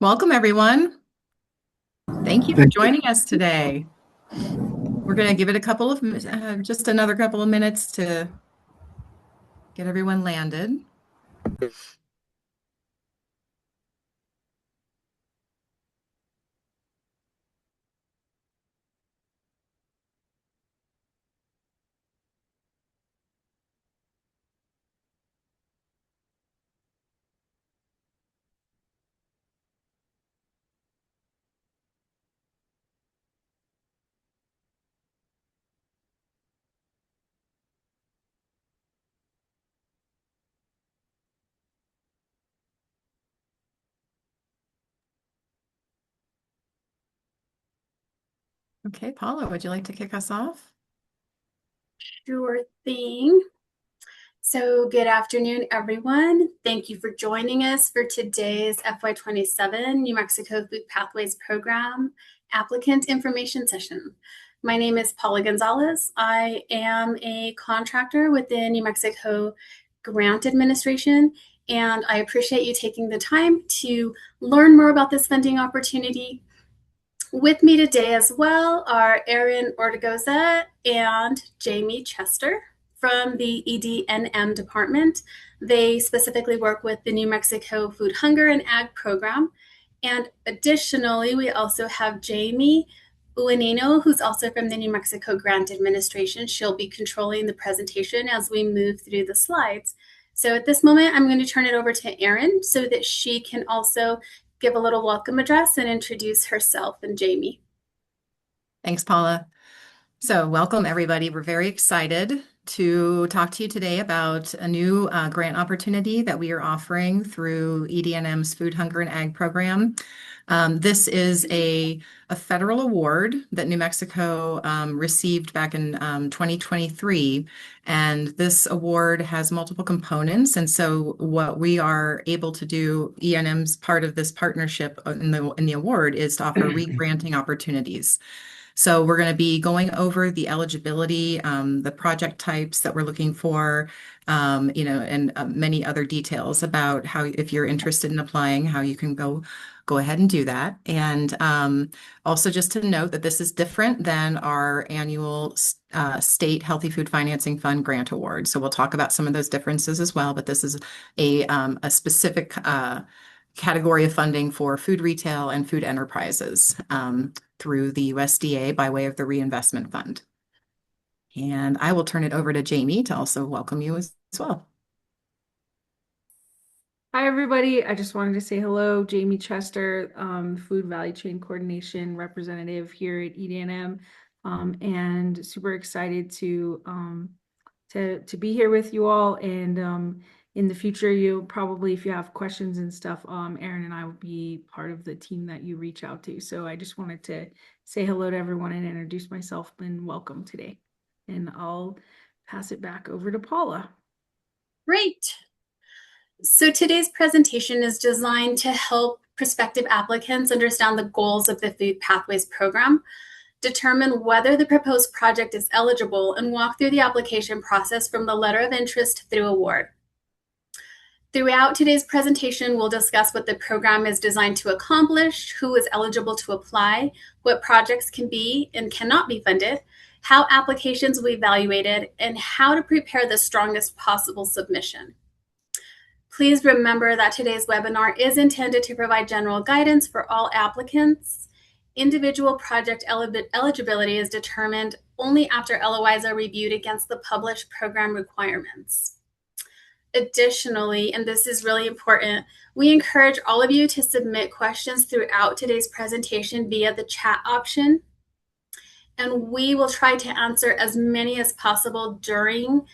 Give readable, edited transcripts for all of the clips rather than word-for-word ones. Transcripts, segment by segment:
Welcome, everyone. Thank you for Thank you. joining us today. We're going to give it just another couple of minutes to get everyone landed. Okay, Paula, would you like to kick us off? Sure thing. So, good afternoon, everyone. Thank you for joining us for today's FY27 New Mexico Food Pathways Program applicant information session. My name is Paula Gonzalez. I am a contractor within New Mexico Grant Administration, and I appreciate you taking the time to learn more about this funding opportunity. With me today as well are Erin Ortigoza and Jamie Chester from the EDNM department. They specifically work with the New Mexico Food Hunger and Ag program. And additionally, we also have Jamie Uanino, who's also from the New Mexico Grant Administration. She'll be controlling the presentation as we move through the slides. So at this moment, I'm going to turn it over to Erin so that she can also give a little welcome address and introduce herself and Jamie. Thanks, Paula. So, welcome, everybody. We're very excited to talk to you today about a new grant opportunity that we are offering through EDNM's Food, Hunger, and Ag program. This is a federal award that New Mexico received back in 2023. And this award has multiple components. And so what we are able to do, ENM's part of this partnership in the award is to offer re-granting opportunities. So we're going to be going over the eligibility, the project types that we're looking for, and many other details about how, if you're interested in applying, how you can go ahead and do that. And also just to note that this is different than our annual state Healthy Food Financing Fund grant award. So we'll talk about some of those differences as well, but this is a specific category of funding for food retail and food enterprises through the USDA by way of the Reinvestment Fund. And I will turn it over to Jamie to also welcome you as well. Hi, everybody. I just wanted to say hello. Jamie Chester, Food Value Chain Coordination Representative here at EDNM, and super excited to be here with you all. And in the future, you'll probably, if you have questions and stuff, Erin and I will be part of the team that you reach out to. So I just wanted to say hello to everyone and introduce myself and welcome today. And I'll pass it back over to Paula. Great. So today's presentation is designed to help prospective applicants understand the goals of the Food Pathways program, determine whether the proposed project is eligible, and walk through the application process from the letter of interest through award. Throughout today's presentation, we'll discuss what the program is designed to accomplish, who is eligible to apply, what projects can be and cannot be funded, how applications will be evaluated, and how to prepare the strongest possible submission. Please remember that today's webinar is intended to provide general guidance for all applicants. Individual project eligibility is determined only after LOIs are reviewed against the published program requirements. Additionally, and this is really important, we encourage all of you to submit questions throughout today's presentation via the chat option. And we will try to answer as many as possible during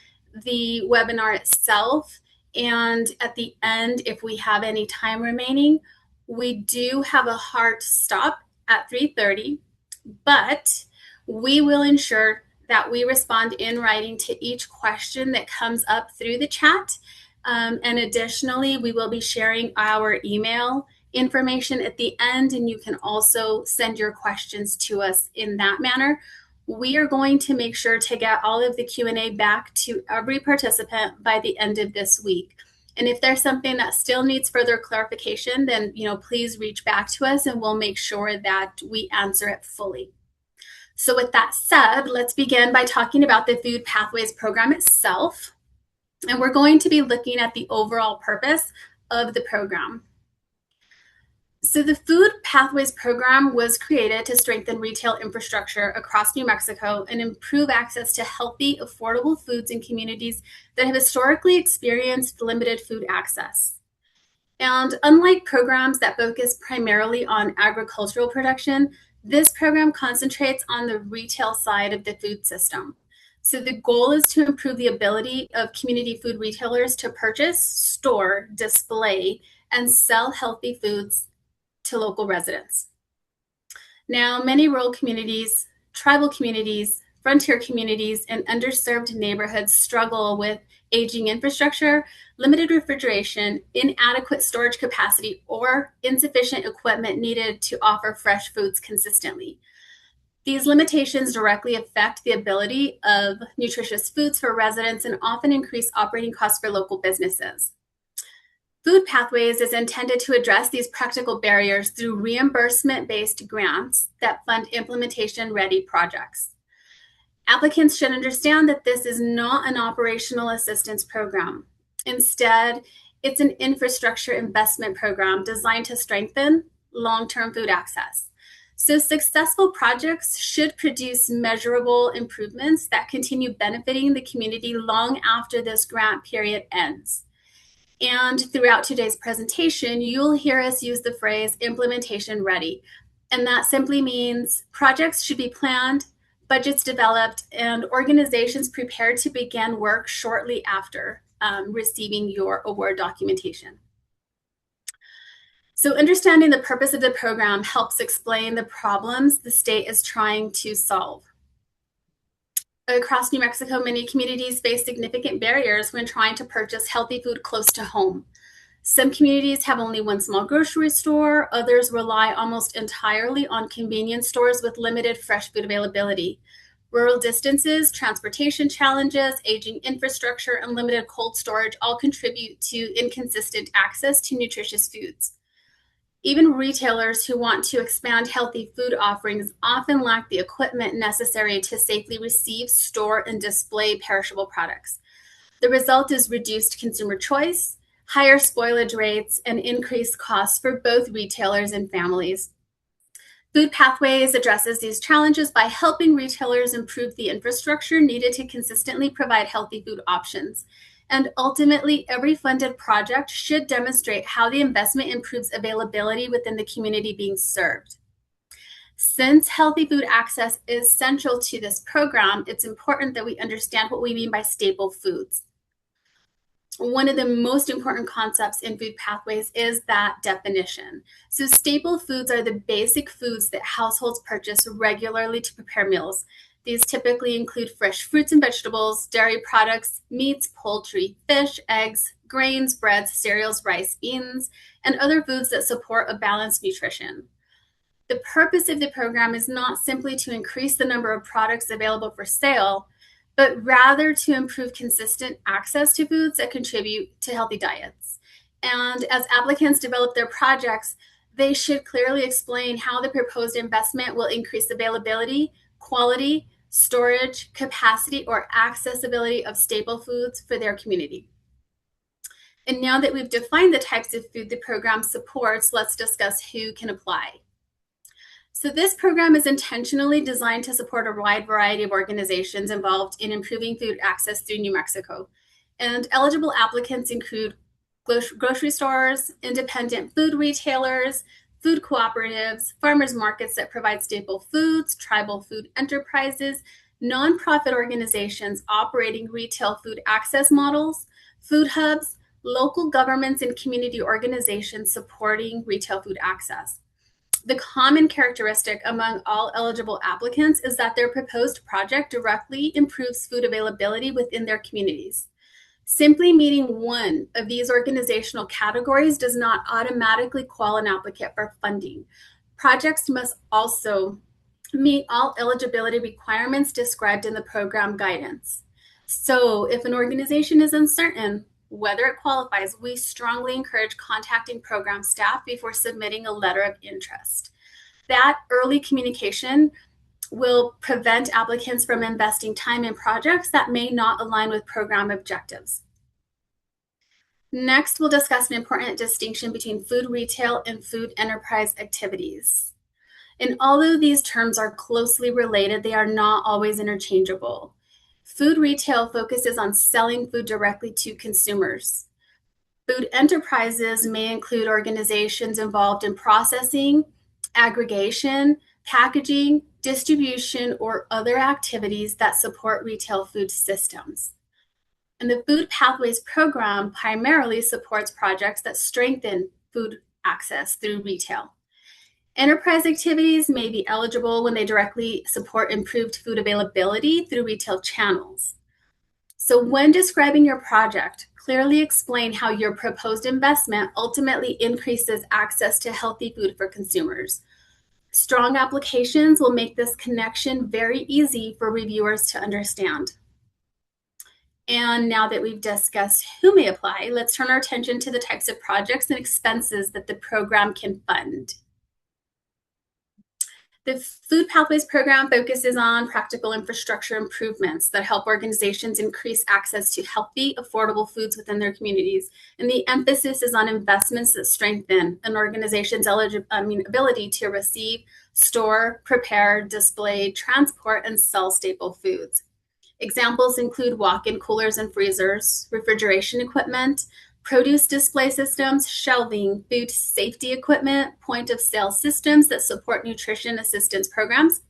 the webinar itself. And at the end, if we have any time remaining, we do have a hard stop at 3:30, but we will ensure that we respond in writing to each question that comes up through the chat. And additionally, we will be sharing our email information at the end, and you can also send your questions to us in that manner. We are going to make sure to get all of the Q&A back to every participant by the end of this week. And if there's something that still needs further clarification, then please reach back to us and we'll make sure that we answer it fully. So with that said, let's begin by talking about the Food Pathways program itself. And we're going to be looking at the overall purpose of the program. So the Food Pathways program was created to strengthen retail infrastructure across New Mexico and improve access to healthy, affordable foods in communities that have historically experienced limited food access. And unlike programs that focus primarily on agricultural production, this program concentrates on the retail side of the food system. So the goal is to improve the ability of community food retailers to purchase, store, display, and sell healthy foods to local residents. Now, many rural communities, tribal communities, frontier communities, and underserved neighborhoods struggle with aging infrastructure, limited refrigeration, inadequate storage capacity, or insufficient equipment needed to offer fresh foods consistently. These limitations directly affect the ability of nutritious foods for residents and often increase operating costs for local businesses. Food Pathways is intended to address these practical barriers through reimbursement-based grants that fund implementation-ready projects. Applicants should understand that this is not an operational assistance program. Instead, it's an infrastructure investment program designed to strengthen long-term food access. So successful projects should produce measurable improvements that continue benefiting the community long after this grant period ends. And throughout today's presentation, you'll hear us use the phrase implementation ready. And that simply means projects should be planned, budgets developed, and organizations prepared to begin work shortly after receiving your award documentation. So understanding the purpose of the program helps explain the problems the state is trying to solve. Across New Mexico, many communities face significant barriers when trying to purchase healthy food close to home. Some communities have only one small grocery store, others rely almost entirely on convenience stores with limited fresh food availability. Rural distances, transportation challenges, aging infrastructure, and limited cold storage all contribute to inconsistent access to nutritious foods. Even retailers who want to expand healthy food offerings often lack the equipment necessary to safely receive, store, and display perishable products. The result is reduced consumer choice, higher spoilage rates, and increased costs for both retailers and families. Food Pathways addresses these challenges by helping retailers improve the infrastructure needed to consistently provide healthy food options. And ultimately, every funded project should demonstrate how the investment improves availability within the community being served. Since healthy food access is central to this program, it's important that we understand what we mean by staple foods. One of the most important concepts in Food Pathways is that definition. So staple foods are the basic foods that households purchase regularly to prepare meals. These typically include fresh fruits and vegetables, dairy products, meats, poultry, fish, eggs, grains, breads, cereals, rice, beans, and other foods that support a balanced nutrition. The purpose of the program is not simply to increase the number of products available for sale, but rather to improve consistent access to foods that contribute to healthy diets. And as applicants develop their projects, they should clearly explain how the proposed investment will increase availability, quality, storage, capacity, or accessibility of staple foods for their community. And now that we've defined the types of food the program supports, let's discuss who can apply. So this program is intentionally designed to support a wide variety of organizations involved in improving food access through New Mexico. And eligible applicants include grocery stores, independent food retailers, food cooperatives, farmers markets that provide staple foods, tribal food enterprises, nonprofit organizations operating retail food access models, food hubs, local governments and community organizations supporting retail food access. The common characteristic among all eligible applicants is that their proposed project directly improves food availability within their communities. Simply meeting one of these organizational categories does not automatically qualify an applicant for funding. Projects must also meet all eligibility requirements described in the program guidance. So if an organization is uncertain whether it qualifies, we strongly encourage contacting program staff before submitting a letter of interest. That early communication will prevent applicants from investing time in projects that may not align with program objectives. Next, we'll discuss an important distinction between food retail and food enterprise activities. And although these terms are closely related, they are not always interchangeable. Food retail focuses on selling food directly to consumers. Food enterprises may include organizations involved in processing, aggregation, packaging, distribution, or other activities that support retail food systems. And the Food Pathways program primarily supports projects that strengthen food access through retail. Enterprise activities may be eligible when they directly support improved food availability through retail channels. So when describing your project, clearly explain how your proposed investment ultimately increases access to healthy food for consumers. Strong applications will make this connection very easy for reviewers to understand. And now that we've discussed who may apply, let's turn our attention to the types of projects and expenses that the program can fund. The Food Pathways program focuses on practical infrastructure improvements that help organizations increase access to healthy, affordable foods within their communities. And the emphasis is on investments that strengthen an organization's ability to receive, store, prepare, display, transport, and sell staple foods. Examples include walk-in coolers and freezers, refrigeration equipment, produce display systems, shelving, food safety equipment, point-of-sale systems that support nutrition assistance programs,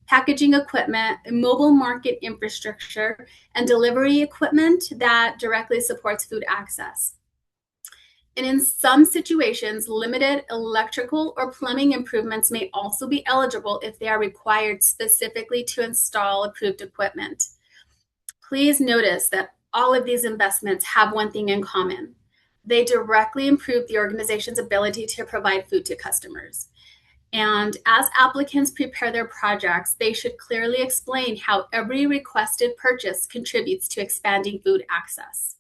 packaging equipment, mobile market infrastructure, and delivery equipment that directly supports food access. And in some situations, limited electrical or plumbing improvements may also be eligible if they are required specifically to install approved equipment. Please notice that all of these investments have one thing in common. They directly improve the organization's ability to provide food to customers. And as applicants prepare their projects, they should clearly explain how every requested purchase contributes to expanding food access.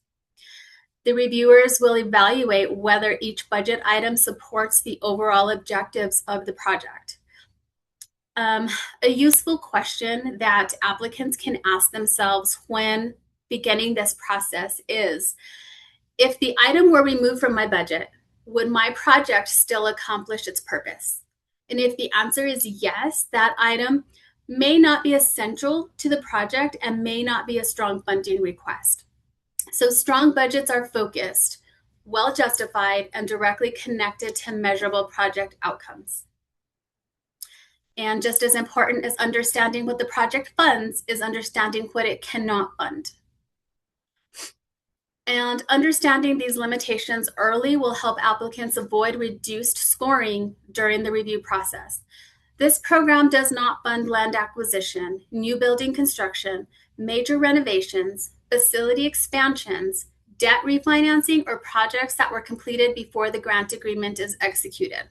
The reviewers will evaluate whether each budget item supports the overall objectives of the project. A useful question that applicants can ask themselves when beginning this process is, if the item were removed from my budget, would my project still accomplish its purpose? And if the answer is yes, that item may not be essential to the project and may not be a strong funding request. So strong budgets are focused, well justified, and directly connected to measurable project outcomes. And just as important as understanding what the project funds is understanding what it cannot fund. And understanding these limitations early will help applicants avoid reduced scoring during the review process. This program does not fund land acquisition, new building construction, major renovations, facility expansions, debt refinancing, or projects that were completed before the grant agreement is executed.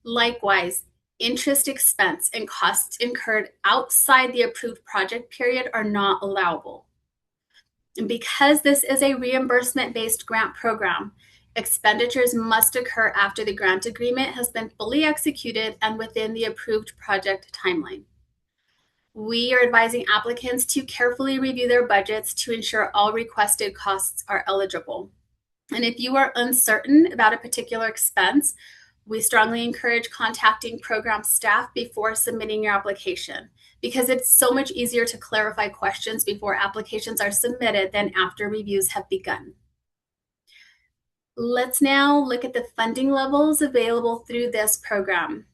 Likewise, interest expense and costs incurred outside the approved project period are not allowable. And because this is a reimbursement-based grant program, expenditures must occur after the grant agreement has been fully executed and within the approved project timeline. We are advising applicants to carefully review their budgets to ensure all requested costs are eligible. And if you are uncertain about a particular expense, we strongly encourage contacting program staff before submitting your application, because it's so much easier to clarify questions before applications are submitted than after reviews have begun. Let's now look at the funding levels available through this program.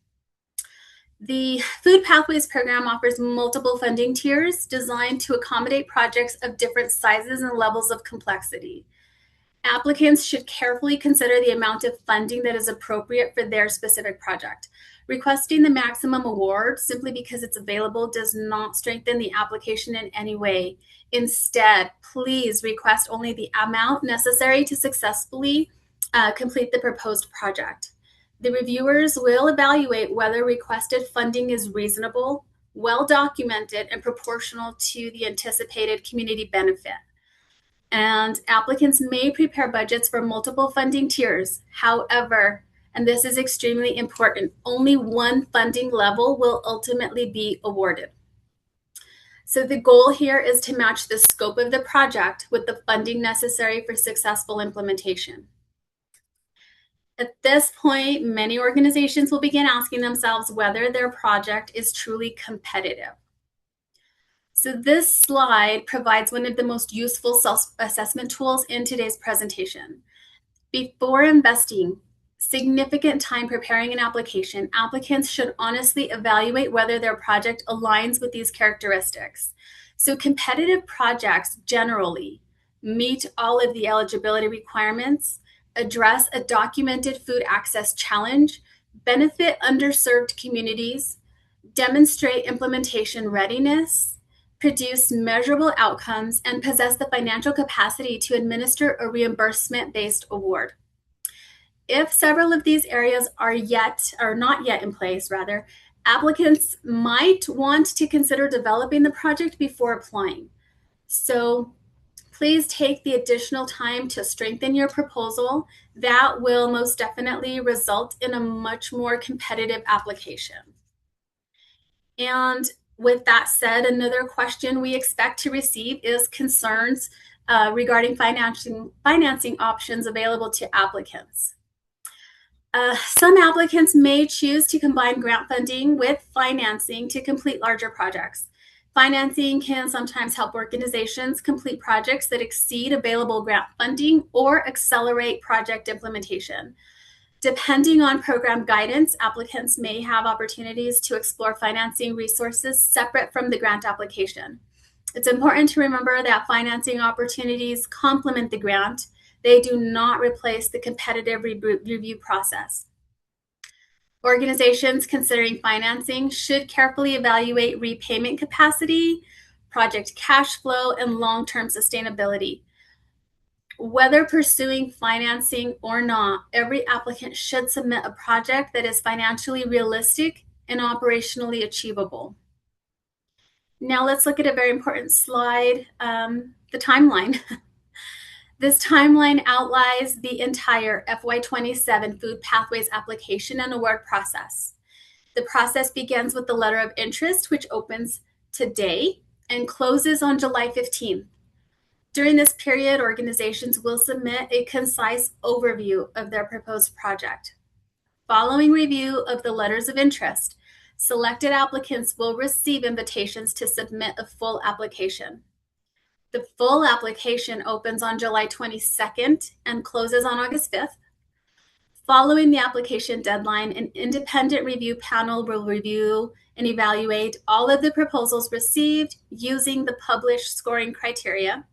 The Food Pathways program offers multiple funding tiers designed to accommodate projects of different sizes and levels of complexity. Applicants should carefully consider the amount of funding that is appropriate for their specific project. Requesting the maximum award simply because it's available does not strengthen the application in any way. Instead, please request only the amount necessary to successfully complete the proposed project. The reviewers will evaluate whether requested funding is reasonable, well documented, and proportional to the anticipated community benefit. And applicants may prepare budgets for multiple funding tiers. However, and this is extremely important, only one funding level will ultimately be awarded. So the goal here is to match the scope of the project with the funding necessary for successful implementation. At this point, many organizations will begin asking themselves whether their project is truly competitive. So this slide provides one of the most useful self-assessment tools in today's presentation. Before investing significant time preparing an application, applicants should honestly evaluate whether their project aligns with these characteristics. So competitive projects generally meet all of the eligibility requirements, address a documented food access challenge, benefit underserved communities, demonstrate implementation readiness, produce measurable outcomes, and possess the financial capacity to administer a reimbursement-based award. If several of these areas are not yet in place, applicants might want to consider developing the project before applying. So please take the additional time to strengthen your proposal. That will most definitely result in a much more competitive application. And with that said, another question we expect to receive is concerns regarding financing options available to applicants. Some applicants may choose to combine grant funding with financing to complete larger projects. Financing can sometimes help organizations complete projects that exceed available grant funding or accelerate project implementation. Depending on program guidance, applicants may have opportunities to explore financing resources separate from the grant application. It's important to remember that financing opportunities complement the grant. They do not replace the competitive review process. Organizations considering financing should carefully evaluate repayment capacity, project cash flow, and long-term sustainability. Whether pursuing financing or not, every applicant should submit a project that is financially realistic and operationally achievable. Now let's look at a very important slide, the timeline. This timeline outlines the entire FY27 Food Pathways application and award process. The process begins with the letter of interest, which opens today and closes on July 15th. During this period, organizations will submit a concise overview of their proposed project. Following review of the letters of interest, selected applicants will receive invitations to submit a full application. The full application opens on July 22nd and closes on August 5th. Following the application deadline, an independent review panel will review and evaluate all of the proposals received using the published scoring criteria.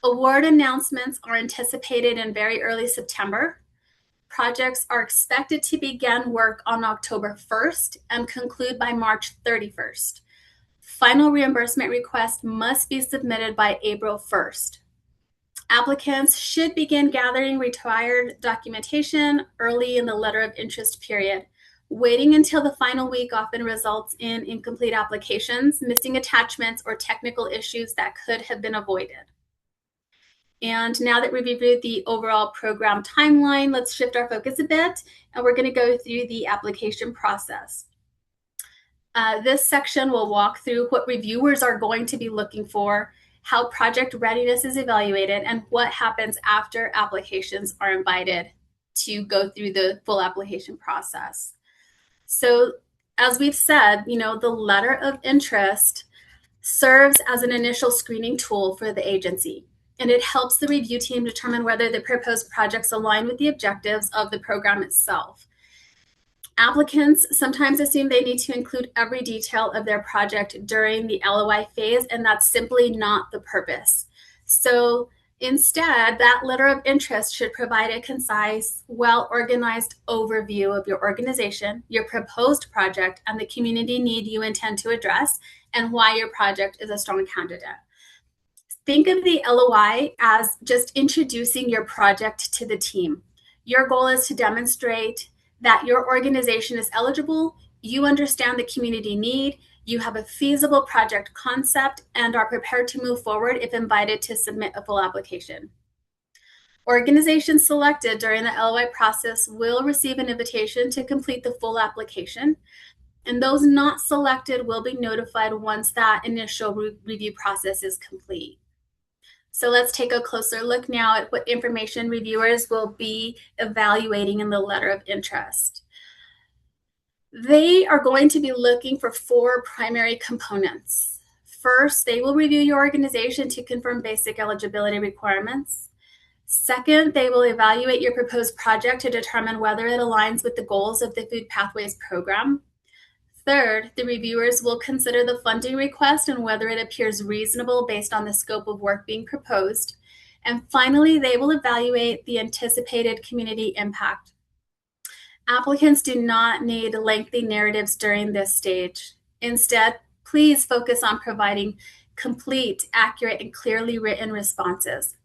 Award announcements are anticipated in very early September. Projects are expected to begin work on October 1st and conclude by March 31st. Final reimbursement requests must be submitted by April 1st. Applicants should begin gathering required documentation early in the letter of interest period. Waiting until the final week often results in incomplete applications, missing attachments, or technical issues that could have been avoided. And now that we've reviewed the overall program timeline, let's shift our focus a bit, and we're going to go through the application process. This section will walk through what reviewers are going to be looking for, how project readiness is evaluated, and what happens after applications are invited to go through the full application process. So as we've said, the letter of interest serves as an initial screening tool for the agency, and it helps the review team determine whether the proposed projects align with the objectives of the program itself. Applicants sometimes assume they need to include every detail of their project during the LOI phase, and that's simply not the purpose. So instead, that letter of interest should provide a concise, well-organized overview of your organization, your proposed project, and the community need you intend to address, and why your project is a strong candidate. Think of the LOI as just introducing your project to the team. Your goal is to demonstrate that your organization is eligible, you understand the community need, You have a feasible project concept and are prepared to move forward if invited to submit a full application. Organizations selected during the LOI process will receive an invitation to complete the full application, and those not selected will be notified once that initial review process is complete. So let's take a closer look now at what information reviewers will be evaluating in the letter of interest. They are going to be looking for 4 primary components. First, they will review your organization to confirm basic eligibility requirements. Second, they will evaluate your proposed project to determine whether it aligns with the goals of the Food Pathways program. Third, the reviewers will consider the funding request and whether it appears reasonable based on the scope of work being proposed. And finally, they will evaluate the anticipated community impact. Applicants do not need lengthy narratives during this stage. Instead, please focus on providing complete, accurate, and clearly written responses.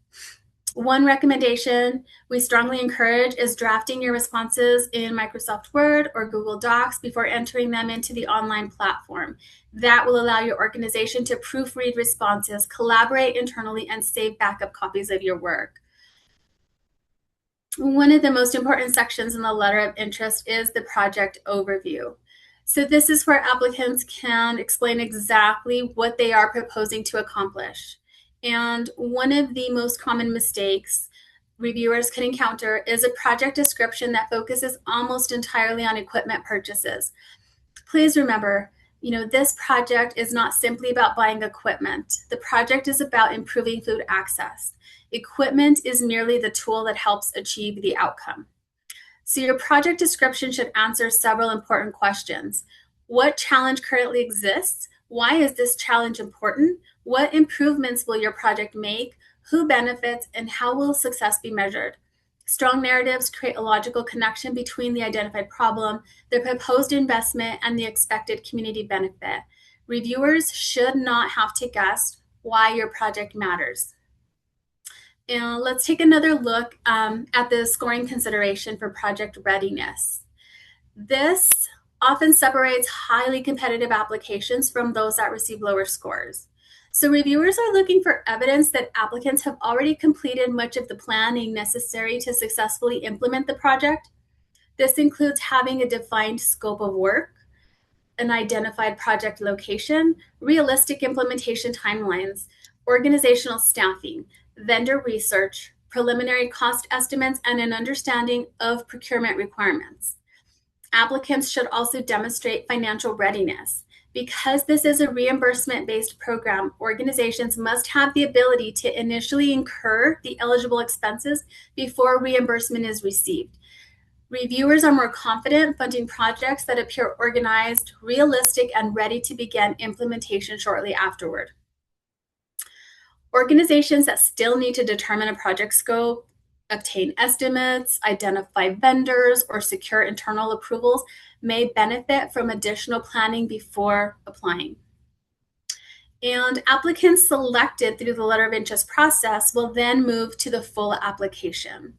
One recommendation we strongly encourage is drafting your responses in Microsoft Word or Google Docs before entering them into the online platform. That will allow your organization to proofread responses, collaborate internally, and save backup copies of your work. One of the most important sections in the letter of interest is the project overview. So this is where applicants can explain exactly what they are proposing to accomplish. And one of the most common mistakes reviewers can encounter is a project description that focuses almost entirely on equipment purchases. Please remember, this project is not simply about buying equipment. The project is about improving food access. Equipment is merely the tool that helps achieve the outcome. So your project description should answer several important questions. What challenge currently exists? Why is this challenge important? What improvements will your project make? Who benefits? And how will success be measured? Strong narratives create a logical connection between the identified problem, the proposed investment, and the expected community benefit. Reviewers should not have to guess why your project matters. And let's take another look at the scoring consideration for project readiness. This often separates highly competitive applications from those that receive lower scores. So reviewers are looking for evidence that applicants have already completed much of the planning necessary to successfully implement the project. This includes having a defined scope of work, an identified project location, realistic implementation timelines, organizational staffing, vendor research, preliminary cost estimates, and an understanding of procurement requirements. Applicants should also demonstrate financial readiness. Because this is a reimbursement-based program, organizations must have the ability to initially incur the eligible expenses before reimbursement is received. Reviewers are more confident funding projects that appear organized, realistic, and ready to begin implementation shortly afterward. Organizations that still need to determine a project scope, obtain estimates, identify vendors, or secure internal approvals may benefit from additional planning before applying. And applicants selected through the letter of interest process will then move to the full application.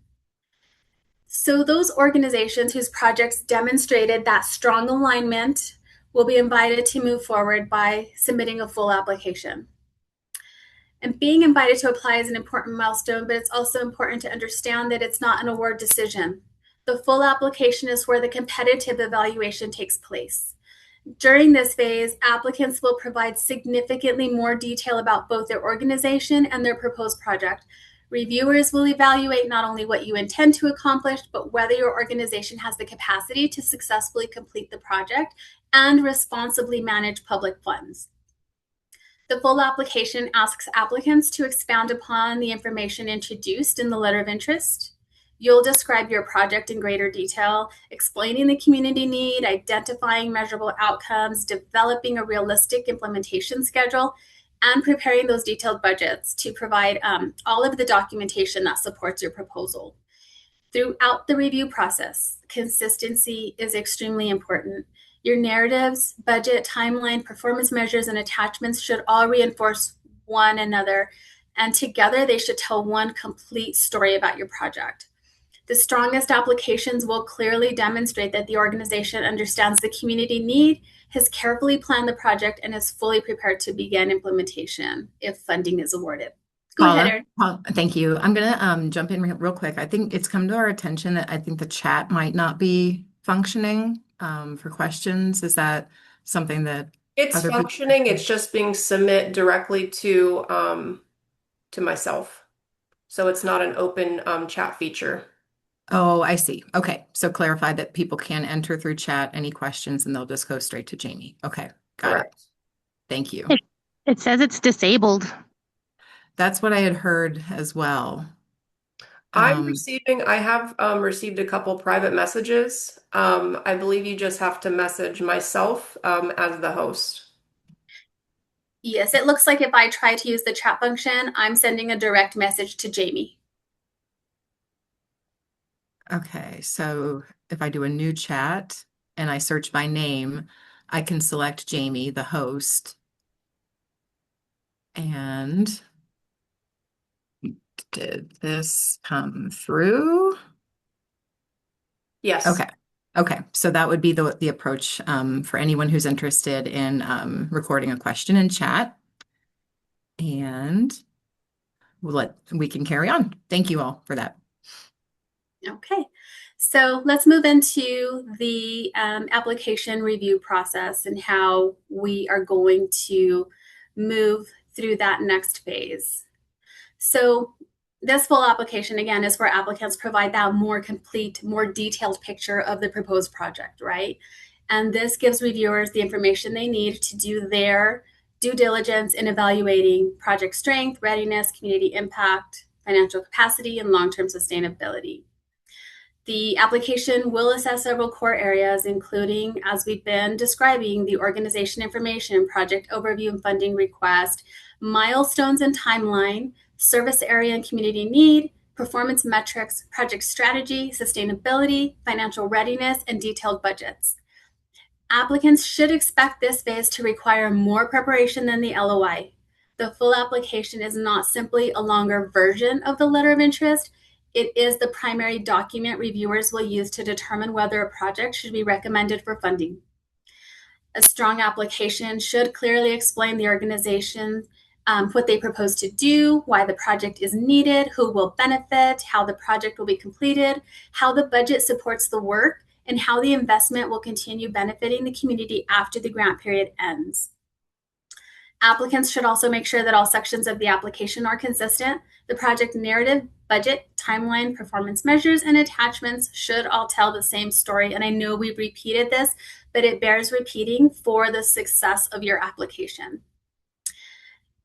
So those organizations whose projects demonstrated that strong alignment will be invited to move forward by submitting a full application. And being invited to apply is an important milestone, but it's also important to understand that it's not an award decision. The full application is where the competitive evaluation takes place. During this phase, applicants will provide significantly more detail about both their organization and their proposed project. Reviewers will evaluate not only what you intend to accomplish, but whether your organization has the capacity to successfully complete the project and responsibly manage public funds. The full application asks applicants to expound upon the information introduced in the letter of interest. You'll describe your project in greater detail, explaining the community need, identifying measurable outcomes, developing a realistic implementation schedule, and preparing those detailed budgets to provide all of the documentation that supports your proposal. Throughout the review process, consistency is extremely important. Your narratives, budget, timeline, performance measures, and attachments should all reinforce one another, and together they should tell one complete story about your project. The strongest applications will clearly demonstrate that the organization understands the community need, has carefully planned the project, and is fully prepared to begin implementation if funding is awarded. Go ahead, Paula, Erin. Thank you. I'm gonna jump in real quick. I think it's come to our attention that I think the chat might not be functioning for questions. Is that something that It's other people? functioning. It's just being submit directly to myself. So it's not an open chat feature. Oh, I see. Okay. So clarify that people can enter through chat any questions and they'll just go straight to Jamie. Okay. Got it. Correct. Thank you. It says it's disabled. That's what I had heard as well. I Um, have received a couple private messages. I believe you just have to message myself as the host. Yes, it looks like if I try to use the chat function, I'm sending a direct message to Jamie. Okay. So if I do a new chat and I search by name, I can select Jamie, the host. And did this come through? Yes. Okay. Okay. So that would be the approach for anyone who's interested in recording a question in chat. And we can carry on. Thank you all for that. Okay, so let's move into the application review process and how we are going to move through that next phase. So this full application, again, is where applicants provide that more complete, more detailed picture of the proposed project, right? And this gives reviewers the information they need to do their due diligence in evaluating project strength, readiness, community impact, financial capacity, and long-term sustainability. The application will assess several core areas, including, as we've been describing, the organization information, project overview and funding request, milestones and timeline, service area and community need, performance metrics, project strategy, sustainability, financial readiness, and detailed budgets. Applicants should expect this phase to require more preparation than the LOI. The full application is not simply a longer version of the letter of interest. It is the primary document reviewers will use to determine whether a project should be recommended for funding. A strong application should clearly explain the organization, what they propose to do, why the project is needed, who will benefit, how the project will be completed, how the budget supports the work, and how the investment will continue benefiting the community after the grant period ends. Applicants should also make sure that all sections of the application are consistent. The project narrative, budget, timeline, performance measures, and attachments should all tell the same story. And I know we've repeated this, but it bears repeating for the success of your application.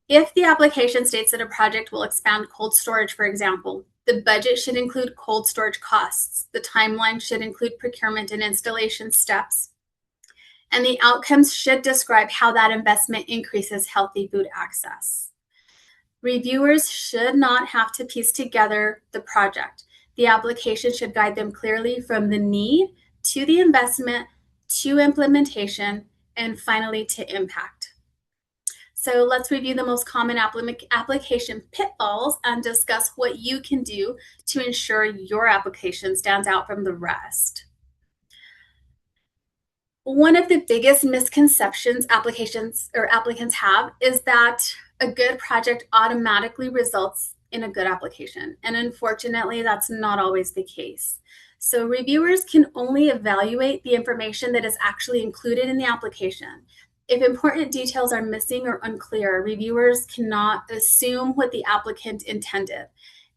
If the application states that a project will expand cold storage, for example, the budget should include cold storage costs. The timeline should include procurement and installation steps. And the outcomes should describe how that investment increases healthy food access. Reviewers should not have to piece together the project. The application should guide them clearly from the need to the investment to implementation and finally to impact. So let's review the most common application pitfalls and discuss what you can do to ensure your application stands out from the rest. One of the biggest misconceptions applicants have is that a good project automatically results in a good application. And unfortunately, that's not always the case. So reviewers can only evaluate the information that is actually included in the application. If important details are missing or unclear, reviewers cannot assume what the applicant intended.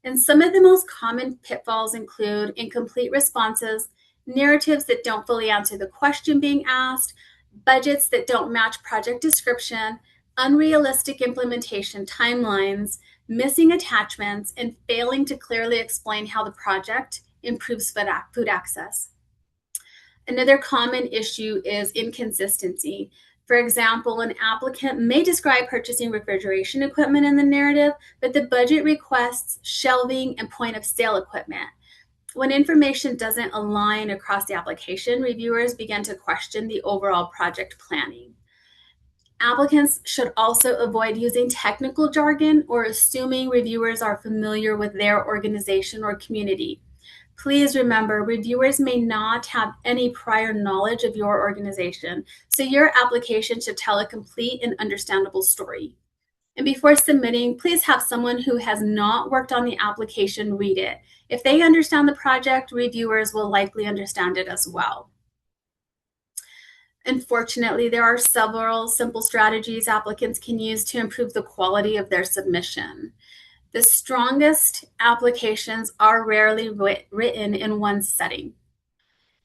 And some of the most common pitfalls include incomplete responses, narratives that don't fully answer the question being asked, budgets that don't match project description, unrealistic implementation timelines, missing attachments, and failing to clearly explain how the project improves food access. Another common issue is inconsistency. For example, an applicant may describe purchasing refrigeration equipment in the narrative, but the budget requests shelving and point of sale equipment. When information doesn't align across the application, reviewers begin to question the overall project planning. Applicants should also avoid using technical jargon or assuming reviewers are familiar with their organization or community. Please remember, reviewers may not have any prior knowledge of your organization, so your application should tell a complete and understandable story. And before submitting, please have someone who has not worked on the application read it. If they understand the project, reviewers will likely understand it as well. Unfortunately, there are several simple strategies applicants can use to improve the quality of their submission. The strongest applications are rarely written in one setting.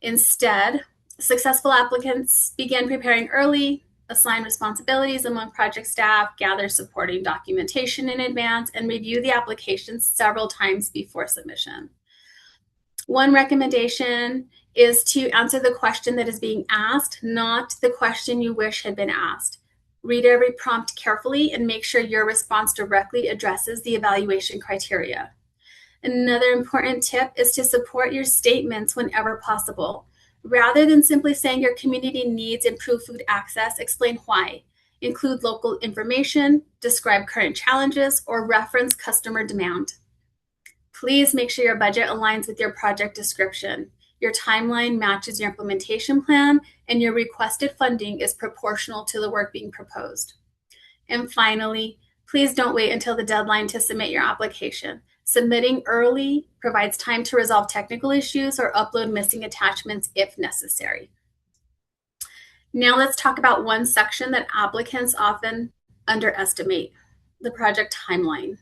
Instead, successful applicants begin preparing early, assign responsibilities among project staff, gather supporting documentation in advance, and review the application several times before submission. One recommendation is to answer the question that is being asked, not the question you wish had been asked. Read every prompt carefully and make sure your response directly addresses the evaluation criteria. Another important tip is to support your statements whenever possible. Rather than simply saying your community needs improved food access, explain why. Include local information, describe current challenges, or reference customer demand. Please make sure your budget aligns with your project description. Your timeline matches your implementation plan, and your requested funding is proportional to the work being proposed. And finally, please don't wait until the deadline to submit your application. Submitting early provides time to resolve technical issues or upload missing attachments if necessary. Now let's talk about one section that applicants often underestimate: the project timeline.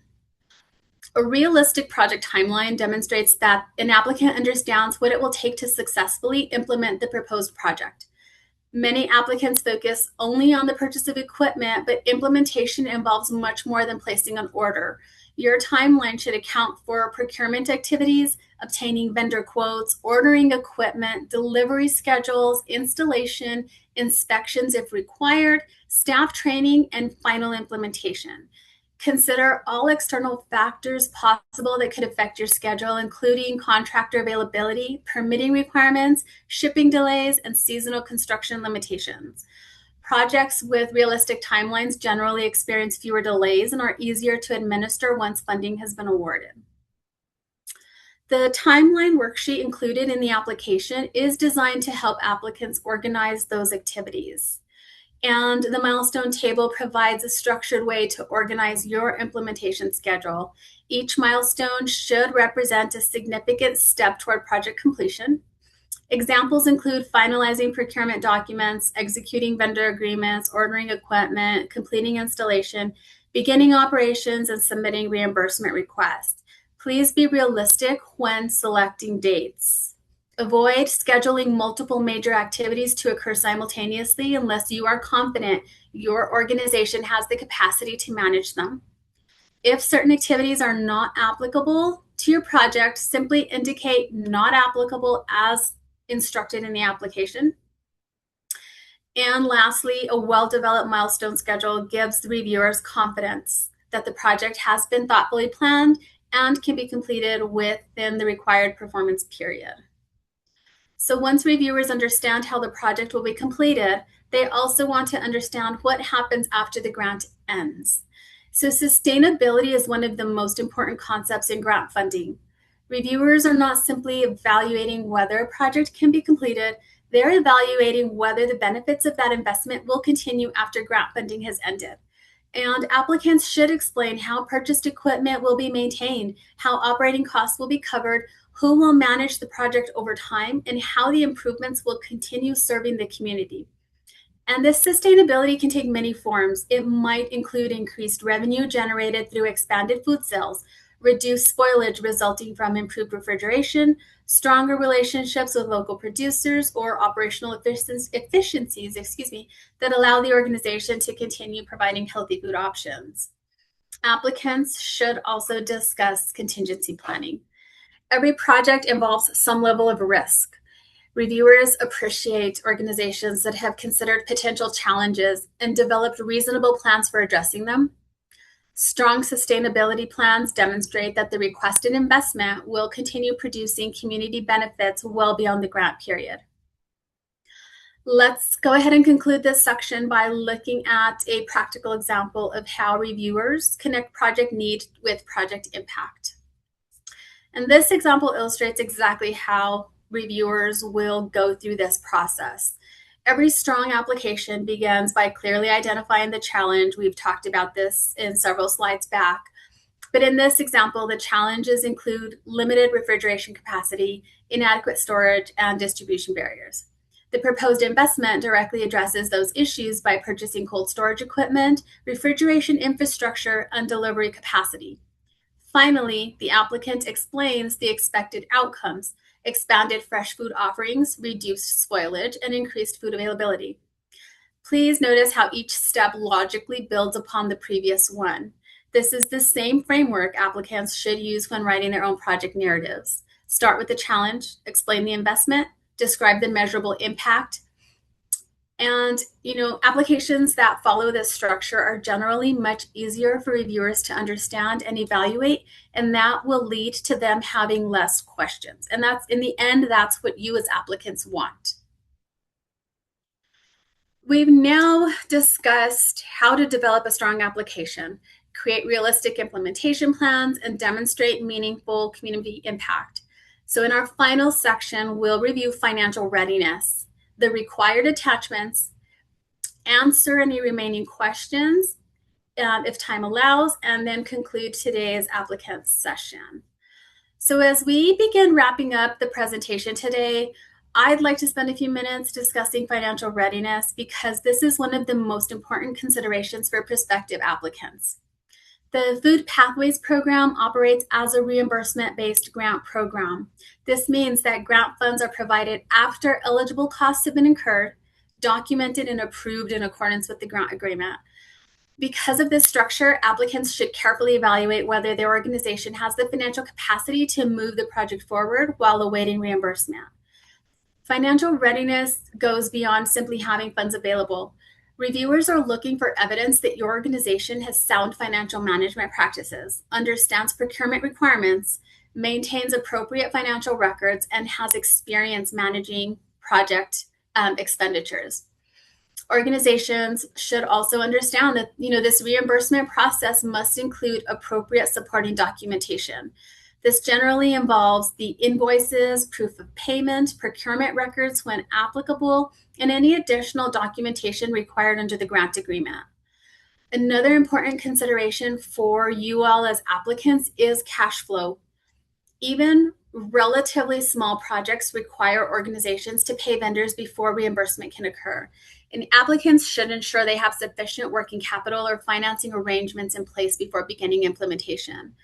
A realistic project timeline demonstrates that an applicant understands what it will take to successfully implement the proposed project. Many applicants focus only on the purchase of equipment, but implementation involves much more than placing an order. Your timeline should account for procurement activities, obtaining vendor quotes, ordering equipment, delivery schedules, installation, inspections if required, staff training, and final implementation. Consider all external factors possible that could affect your schedule, including contractor availability, permitting requirements, shipping delays, and seasonal construction limitations. Projects with realistic timelines generally experience fewer delays and are easier to administer once funding has been awarded. The timeline worksheet included in the application is designed to help applicants organize those activities. And the milestone table provides a structured way to organize your implementation schedule. Each milestone should represent a significant step toward project completion. Examples include finalizing procurement documents, executing vendor agreements, ordering equipment, completing installation, beginning operations, and submitting reimbursement requests. Please be realistic when selecting dates. Avoid scheduling multiple major activities to occur simultaneously unless you are confident your organization has the capacity to manage them. If certain activities are not applicable to your project, simply indicate not applicable as instructed in the application. And lastly, a well-developed milestone schedule gives the reviewers confidence that the project has been thoughtfully planned and can be completed within the required performance period. So once reviewers understand how the project will be completed, they also want to understand what happens after the grant ends. So sustainability is one of the most important concepts in grant funding. Reviewers are not simply evaluating whether a project can be completed, they're evaluating whether the benefits of that investment will continue after grant funding has ended. And applicants should explain how purchased equipment will be maintained, how operating costs will be covered, who will manage the project over time, and how the improvements will continue serving the community. And this sustainability can take many forms. It might include increased revenue generated through expanded food sales, reduced spoilage resulting from improved refrigeration, stronger relationships with local producers, or operational efficiencies that allow the organization to continue providing healthy food options. Applicants should also discuss contingency planning. Every project involves some level of risk. Reviewers appreciate organizations that have considered potential challenges and developed reasonable plans for addressing them. Strong sustainability plans demonstrate that the requested investment will continue producing community benefits well beyond the grant period. Let's go ahead and conclude this section by looking at a practical example of how reviewers connect project need with project impact. And this example illustrates exactly how reviewers will go through this process. Every strong application begins by clearly identifying the challenge. We've talked about this in several slides back. But in this example, the challenges include limited refrigeration capacity, inadequate storage, and distribution barriers. The proposed investment directly addresses those issues by purchasing cold storage equipment, refrigeration infrastructure, and delivery capacity. Finally, the applicant explains the expected outcomes: expanded fresh food offerings, reduced spoilage, and increased food availability. Please notice how each step logically builds upon the previous one. This is the same framework applicants should use when writing their own project narratives. Start with the challenge, explain the investment, describe the measurable impact. And, applications that follow this structure are generally much easier for reviewers to understand and evaluate, and that will lead to them having less questions. And that's, in the end, that's what you as applicants want. We've now discussed how to develop a strong application, create realistic implementation plans, and demonstrate meaningful community impact. So in our final section, we'll review financial readiness, the required attachments, answer any remaining questions if time allows, and then conclude today's applicant session. So as we begin wrapping up the presentation today, I'd like to spend a few minutes discussing financial readiness because this is one of the most important considerations for prospective applicants. The Food Pathways Program operates as a reimbursement-based grant program. This means that grant funds are provided after eligible costs have been incurred, documented and approved in accordance with the grant agreement. Because of this structure, applicants should carefully evaluate whether their organization has the financial capacity to move the project forward while awaiting reimbursement. Financial readiness goes beyond simply having funds available. Reviewers are looking for evidence that your organization has sound financial management practices, understands procurement requirements, maintains appropriate financial records, and has experience managing project expenditures. Organizations should also understand that this reimbursement process must include appropriate supporting documentation. This generally involves the invoices, proof of payment, procurement records when applicable, and any additional documentation required under the grant agreement. Another important consideration for you all as applicants is cash flow. Even relatively small projects require organizations to pay vendors before reimbursement can occur. And applicants should ensure they have sufficient working capital or financing arrangements in place before beginning implementation.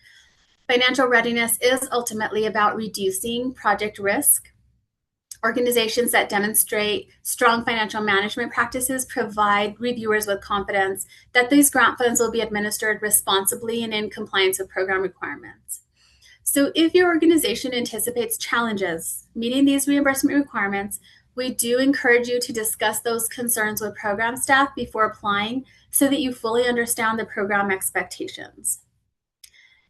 Financial readiness is ultimately about reducing project risk. Organizations that demonstrate strong financial management practices provide reviewers with confidence that these grant funds will be administered responsibly and in compliance with program requirements. So if your organization anticipates challenges meeting these reimbursement requirements, we do encourage you to discuss those concerns with program staff before applying so that you fully understand the program expectations.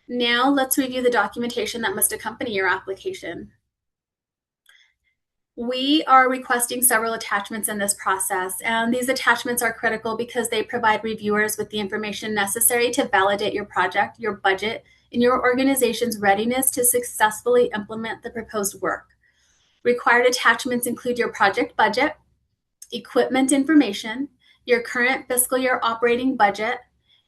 Now let's review the documentation that must accompany your application. We are requesting several attachments in this process, and these attachments are critical because they provide reviewers with the information necessary to validate your project, your budget, and your organization's readiness to successfully implement the proposed work. Required attachments include your project budget, equipment information, your current fiscal year operating budget,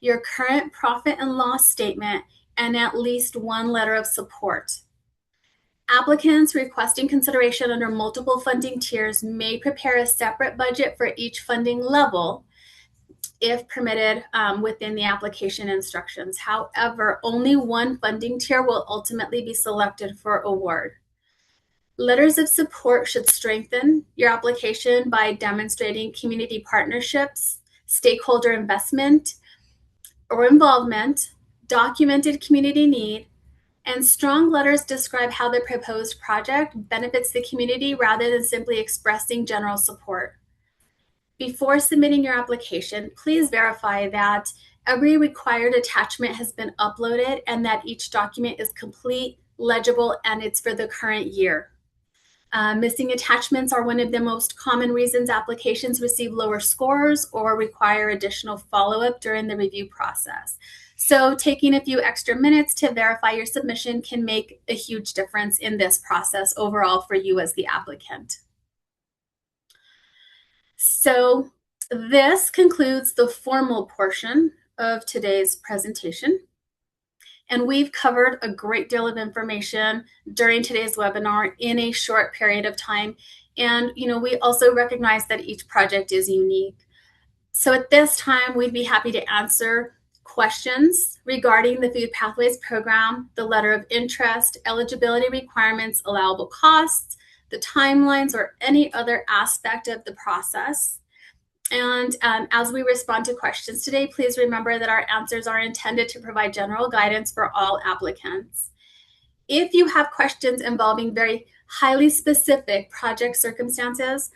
your current profit and loss statement, and at least one letter of support. Applicants requesting consideration under multiple funding tiers may prepare a separate budget for each funding level if permitted within the application instructions. However, only one funding tier will ultimately be selected for award. Letters of support should strengthen your application by demonstrating community partnerships, stakeholder investment or involvement, documented community need, and strong letters describe how the proposed project benefits the community rather than simply expressing general support. Before submitting your application, please verify that every required attachment has been uploaded and that each document is complete, legible, and it's for the current year. Missing attachments are one of the most common reasons applications receive lower scores or require additional follow-up during the review process. So taking a few extra minutes to verify your submission can make a huge difference in this process overall for you as the applicant. So this concludes the formal portion of today's presentation. And we've covered a great deal of information during today's webinar in a short period of time. And, we also recognize that each project is unique. So at this time, we'd be happy to answer questions regarding the Food Pathways program, the letter of interest, eligibility requirements, allowable costs, the timelines, or any other aspect of the process. And as we respond to questions today, please remember that our answers are intended to provide general guidance for all applicants. If you have questions involving very highly specific project circumstances,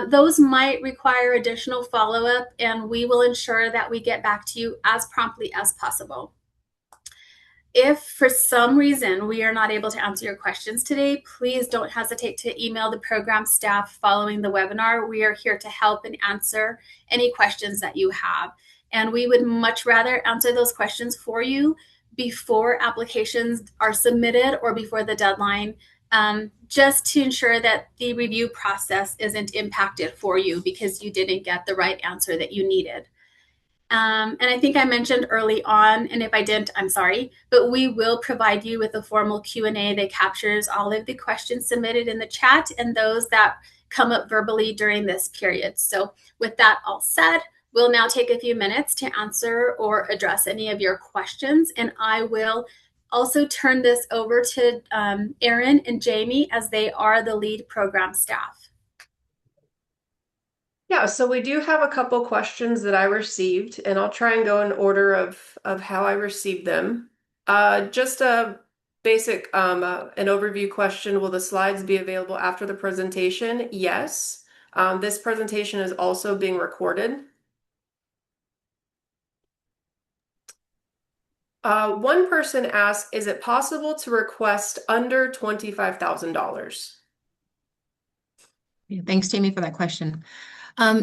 those might require additional follow-up, and we will ensure that we get back to you as promptly as possible. If for some reason we are not able to answer your questions today, please don't hesitate to email the program staff following the webinar. We are here to help and answer any questions that you have. And we would much rather answer those questions for you before applications are submitted or before the deadline, just to ensure that the review process isn't impacted for you because you didn't get the right answer that you needed. And I think I mentioned early on, and if I didn't, I'm sorry, but we will provide you with a formal Q&A that captures all of the questions submitted in the chat and those that come up verbally during this period. So with that all said, we'll now take a few minutes to answer or address any of your questions, and I will also turn this over to Erin and Jamie as they are the lead program staff. Yeah, so we do have a couple questions that I received, and I'll try and go in order of how I received them. Just a basic an overview question. Will the slides be available after the presentation? Yes. This presentation is also being recorded. One person asked, is it possible to request under $25,000? Thanks, Jamie, for that question.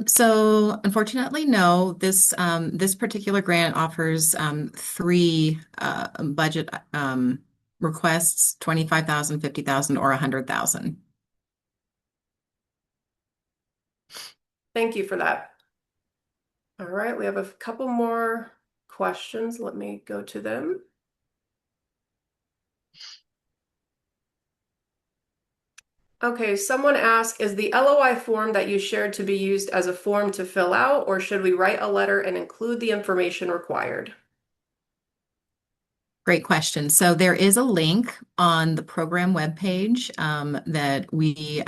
So unfortunately, no, this particular grant offers three budget requests: 25,000, 50,000, or 100,000. Thank you for that. All right, we have a couple more questions. Let me go to them. Okay, someone asked, is the LOI form that you shared to be used as a form to fill out, or should we write a letter and include the information required? Great question. So there is a link on the program webpage that we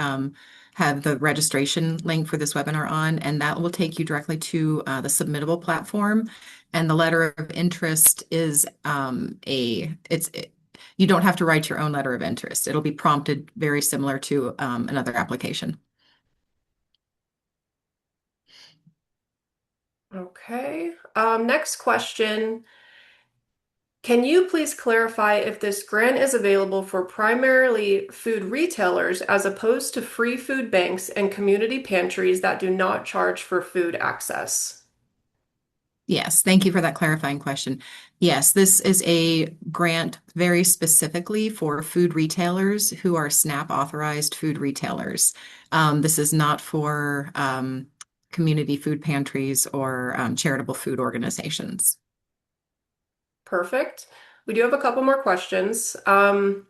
have the registration link for this webinar on, and that will take you directly to the submittable platform. And the letter of interest is you don't have to write your own letter of interest. It'll be prompted very similar to another application. Okay. Next question. Can you please clarify if this grant is available for primarily food retailers as opposed to free food banks and community pantries that do not charge for food access? Yes, thank you for that clarifying question. Yes, this is a grant very specifically for food retailers who are SNAP authorized food retailers. This is not for community food pantries or charitable food organizations. Perfect. We do have a couple more questions. One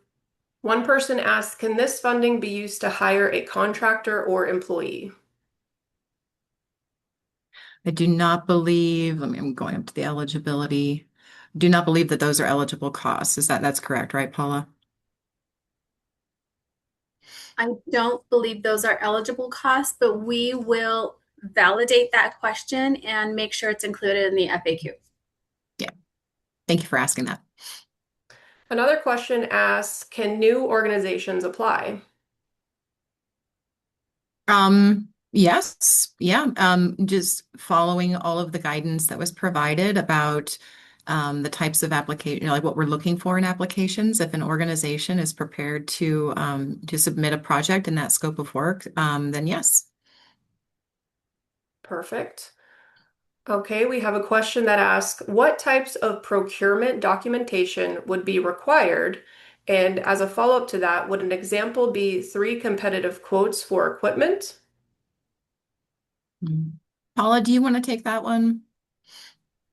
person asked, can this funding be used to hire a contractor or employee? I do not believe, I'm going up to the eligibility. Do not believe that those are eligible costs. That's correct, right, Paula? I don't believe those are eligible costs, but we will validate that question and make sure it's included in the FAQ. Yeah. Thank you for asking that. Another question asks, can new organizations apply? Yes. Yeah. Just following all of the guidance that was provided about the types of application, like what we're looking for in applications. If an organization is prepared to submit a project in that scope of work, then yes. Perfect. Okay, we have a question that asks, what types of procurement documentation would be required? And as a follow-up to that, would an example be 3 competitive quotes for equipment? Paula, do you want to take that one?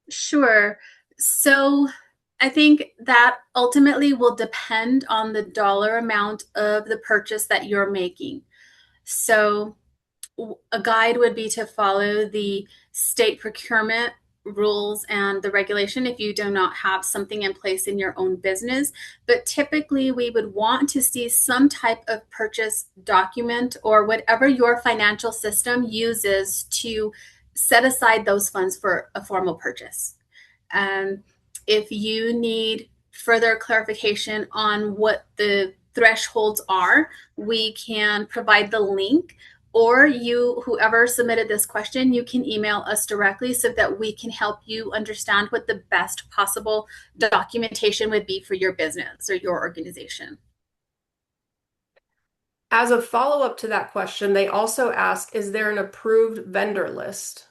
Sure. So I think that ultimately will depend on the dollar amount of the purchase that you're making. So a guide would be to follow the state procurement rules and the regulation if you do not have something in place in your own business. But typically, we would want to see some type of purchase document or whatever your financial system uses to set aside those funds for a formal purchase. Um, if you need further clarification on what the thresholds are, we can provide the link, or you, whoever submitted this question, you can email us directly so that we can help you understand what the best possible documentation would be for your business or your organization. As a follow-up to that question, they also ask, is there an approved vendor list?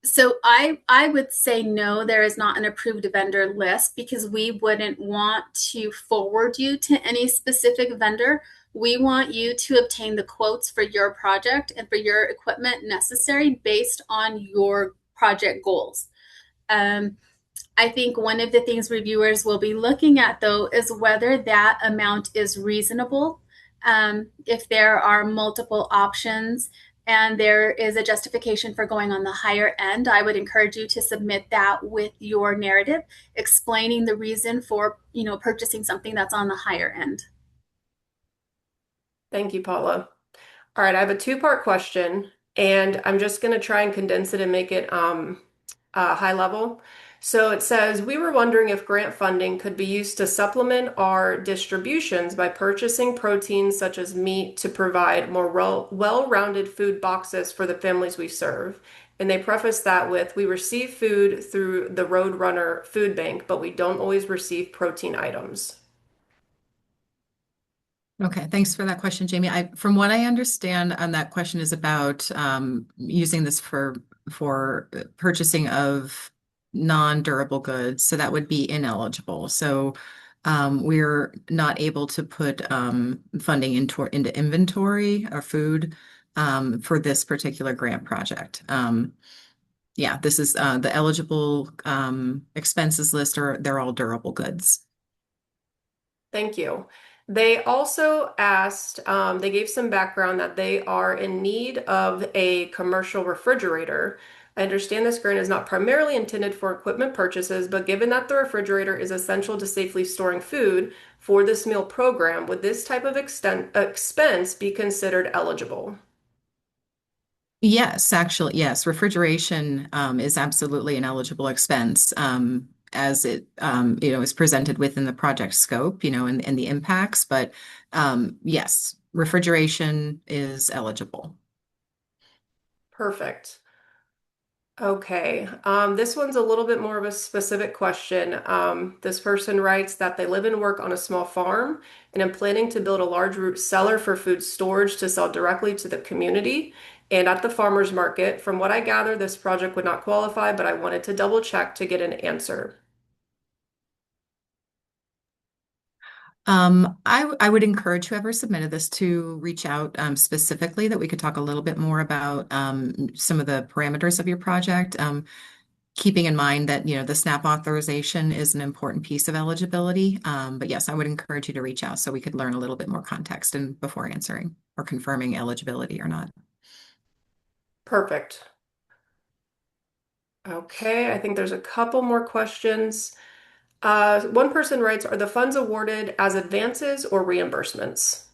So I would say no, there is not an approved vendor list because we wouldn't want to forward you to any specific vendor. We want you to obtain the quotes for your project and for your equipment necessary based on your project goals. I think one of the things reviewers will be looking at, though, is whether that amount is reasonable. If there are multiple options and there is a justification for going on the higher end, I would encourage you to submit that with your narrative, explaining the reason for, purchasing something that's on the higher end. Thank you, Paula. All right, I have a 2-part question, and I'm just going to try and condense it and make it high level. So it says, we were wondering if grant funding could be used to supplement our distributions by purchasing proteins such as meat to provide more well-rounded food boxes for the families we serve. And they preface that with, we receive food through the Roadrunner food bank, but we don't always receive protein items. Okay, thanks for that question, Jamie. From what I understand, that question is about using this for purchasing of non-durable goods. So that would be ineligible. So we're not able to put funding into inventory or food for this particular grant project. Yeah, this is the eligible expenses list, or they're all durable goods. Thank you. They also asked, they gave some background that they are in need of a commercial refrigerator. I understand this grant is not primarily intended for equipment purchases, but given that the refrigerator is essential to safely storing food for this meal program, would this type of expense be considered eligible? Yes, actually, yes. Refrigeration is absolutely an eligible expense as it is presented within the project scope, and the impacts. But yes, refrigeration is eligible. Perfect. Okay, this one's a little bit more of a specific question. This person writes that they live and work on a small farm and am planning to build a large root cellar for food storage to sell directly to the community and at the farmers market. From what I gather, this project would not qualify, but I wanted to double check to get an answer. I would encourage whoever submitted this to reach out specifically, that we could talk a little bit more about some of the parameters of your project. Keeping in mind that, the SNAP authorization is an important piece of eligibility. But yes, I would encourage you to reach out so we could learn a little bit more context and before answering or confirming eligibility or not. Perfect. Okay, I think there's a couple more questions. One person writes, are the funds awarded as advances or reimbursements?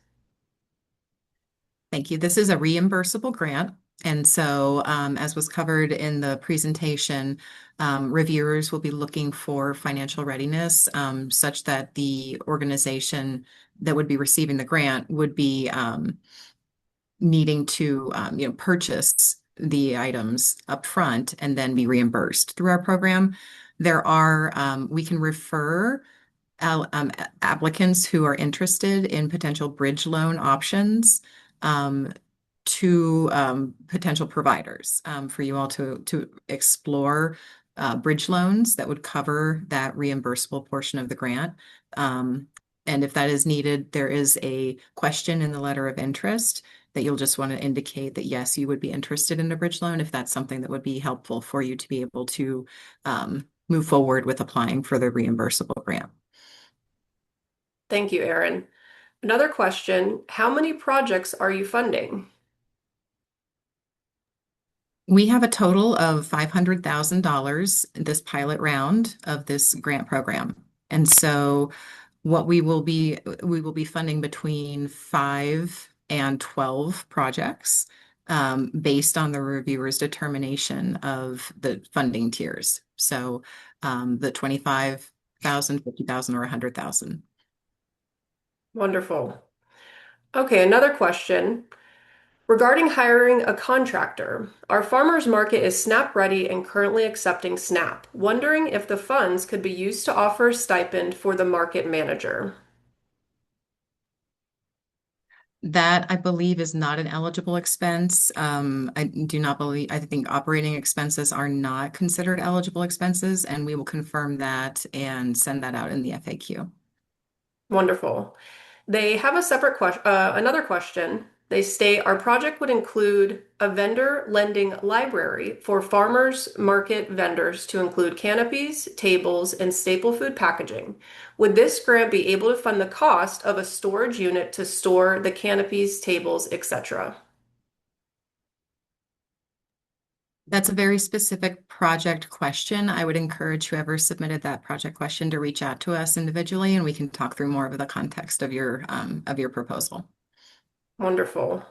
Thank you. This is a reimbursable grant. And so, as was covered in the presentation, reviewers will be looking for financial readiness such that the organization that would be receiving the grant would be needing to purchase the items up front and then be reimbursed through our program. We can refer applicants who are interested in potential bridge loan options two potential providers for you all to explore bridge loans that would cover that reimbursable portion of the grant. And if that is needed, there is a question in the letter of interest that you'll just want to indicate that yes, you would be interested in a bridge loan if that's something that would be helpful for you to be able to move forward with applying for the reimbursable grant. Thank you, Erin. Another question, how many projects are you funding? We have a total of $500,000 in this pilot round of this grant program. And so what we will be funding between 5 and 12 projects based on the reviewer's determination of the funding tiers. So the 25,000, 50,000, or 100,000. Wonderful. Okay, another question. Regarding hiring a contractor, our farmers market is SNAP ready and currently accepting SNAP. Wondering if the funds could be used to offer a stipend for the market manager. That I believe is not an eligible expense. I do not believe, I think operating expenses are not considered eligible expenses, and we will confirm that and send that out in the FAQ. Wonderful. They have a separate question, another question. They state our project would include a vendor lending library for farmers market vendors to include canopies, tables, and staple food packaging. Would this grant be able to fund the cost of a storage unit to store the canopies, tables, etc.? That's a very specific project question. I would encourage whoever submitted that project question to reach out to us individually, and we can talk through more of the context of your proposal. Wonderful.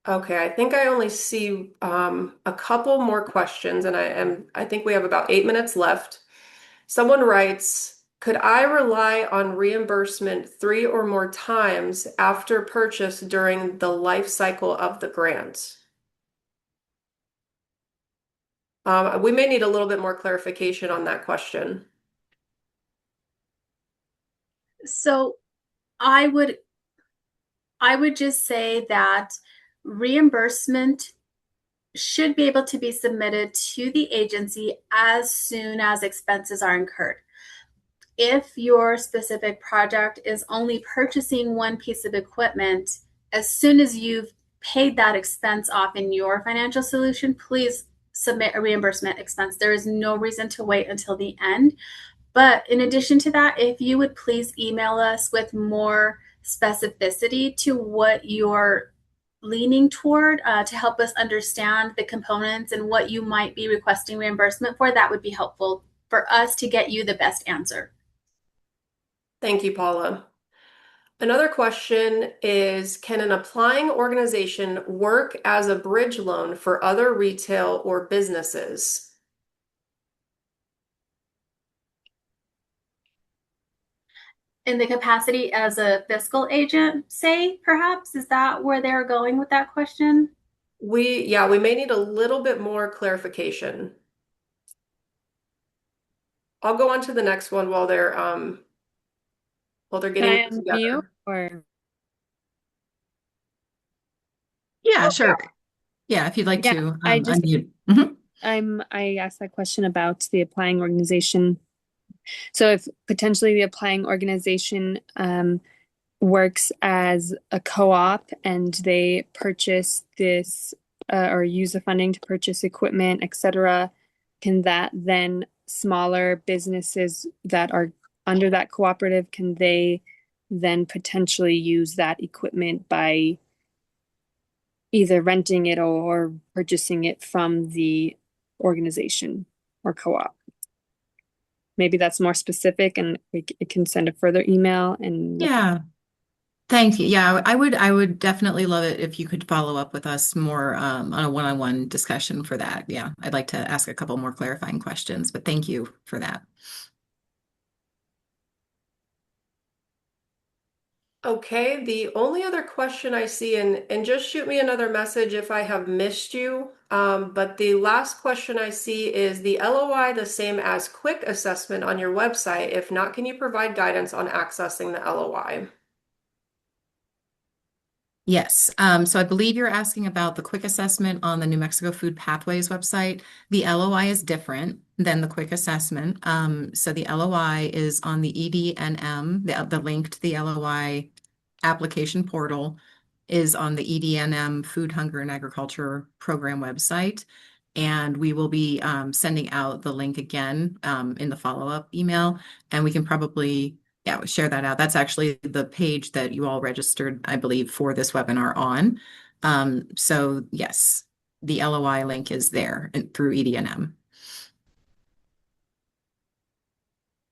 Okay, I think I only see a couple more questions, and I think we have about 8 minutes left. Someone writes, could I rely on reimbursement 3 or more times after purchase during the life cycle of the grant? We may need a little bit more clarification on that question. So I would just say that reimbursement should be able to be submitted to the agency as soon as expenses are incurred. If your specific project is only purchasing one piece of equipment, as soon as you've paid that expense off in your financial solution, please submit a reimbursement expense. There is no reason to wait until the end. But in addition to that, if you would please email us with more specificity to what you're leaning toward to help us understand the components and what you might be requesting reimbursement for, that would be helpful for us to get you the best answer. Thank you, Paula. Another question is, can an applying organization work as a bridge loan for other retail or businesses? In the capacity as a fiscal agent, say, perhaps? Is that where they're going with that question? We may need a little bit more clarification. I'll go on to the next one while they're getting it Can I together. unmute or? Yeah, sure. Yeah, if you'd like Yeah, to I just- unmute. Mhm. I asked that question about the applying organization. So if potentially the applying organization works as a co-op and they purchase this or use the funding to purchase equipment, etc., can that then smaller businesses that are under that cooperative, can they then potentially use that equipment by either renting it or purchasing it from the organization or co-op? Maybe that's more specific and it can send a further email and Yeah. Thank you. Yeah, I would definitely love it if you could follow up with us more on a one-on-one discussion for that. Yeah, I'd like to ask a couple more clarifying questions, but thank you for that. Okay, the only other question I see, and just shoot me another message if I have missed you, but the last question I see is the LOI the same as quick assessment on your website? If not, can you provide guidance on accessing the LOI? Yes. So I believe you're asking about the quick assessment on the New Mexico Food Pathways website. The LOI is different than the quick assessment. So the LOI is on the EDNM, the link to the LOI application portal is on the EDNM Food, Hunger, and Agriculture Program website. And we will be sending out the link again in the follow-up email, and we can probably share that out. That's actually the page that you all registered, I believe, for this webinar on. So yes, the LOI link is there through EDNM.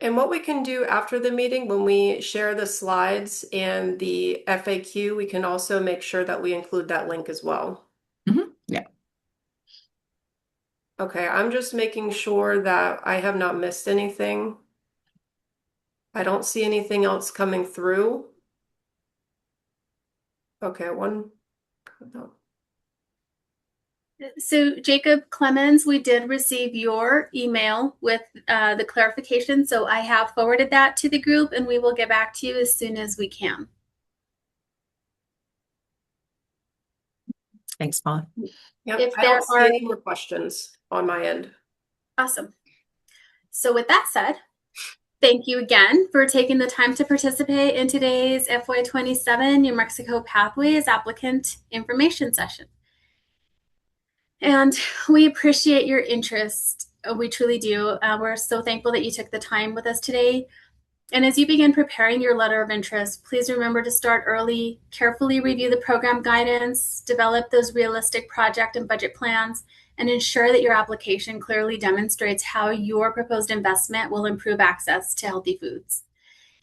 And what we can do after the meeting, when we share the slides and the FAQ, we can also make sure that we include that link as well. Yeah. Okay, I'm just making sure that I have not missed anything. I don't see anything else coming through. Okay, no. So Jacob Clemens, we did receive your email with the clarification. So I have forwarded that to the group and we will get back to you as soon as we can. Thanks, Paula. Yep, If I there don't see are- any more questions on my end. Awesome. So with that said, thank you again for taking the time to participate in today's FY27 New Mexico Pathways applicant information session. And we appreciate your interest. We truly do. We're so thankful that you took the time with us today. And as you begin preparing your letter of interest, please remember to start early, carefully review the program guidance, develop those realistic project and budget plans, and ensure that your application clearly demonstrates how your proposed investment will improve access to healthy foods.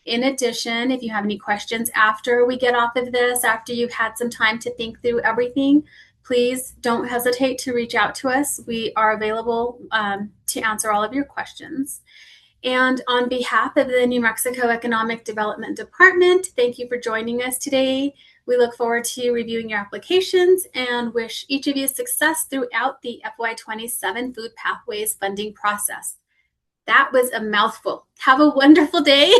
In addition, if you have any questions after we get off of this, after you've had some time to think through everything, please don't hesitate to reach out to us. We are available to answer all of your questions. And on behalf of the New Mexico Economic Development Department, thank you for joining us today. We look forward to reviewing your applications and wish each of you success throughout the FY27 Food Pathways funding process. That was a mouthful. Have a wonderful day.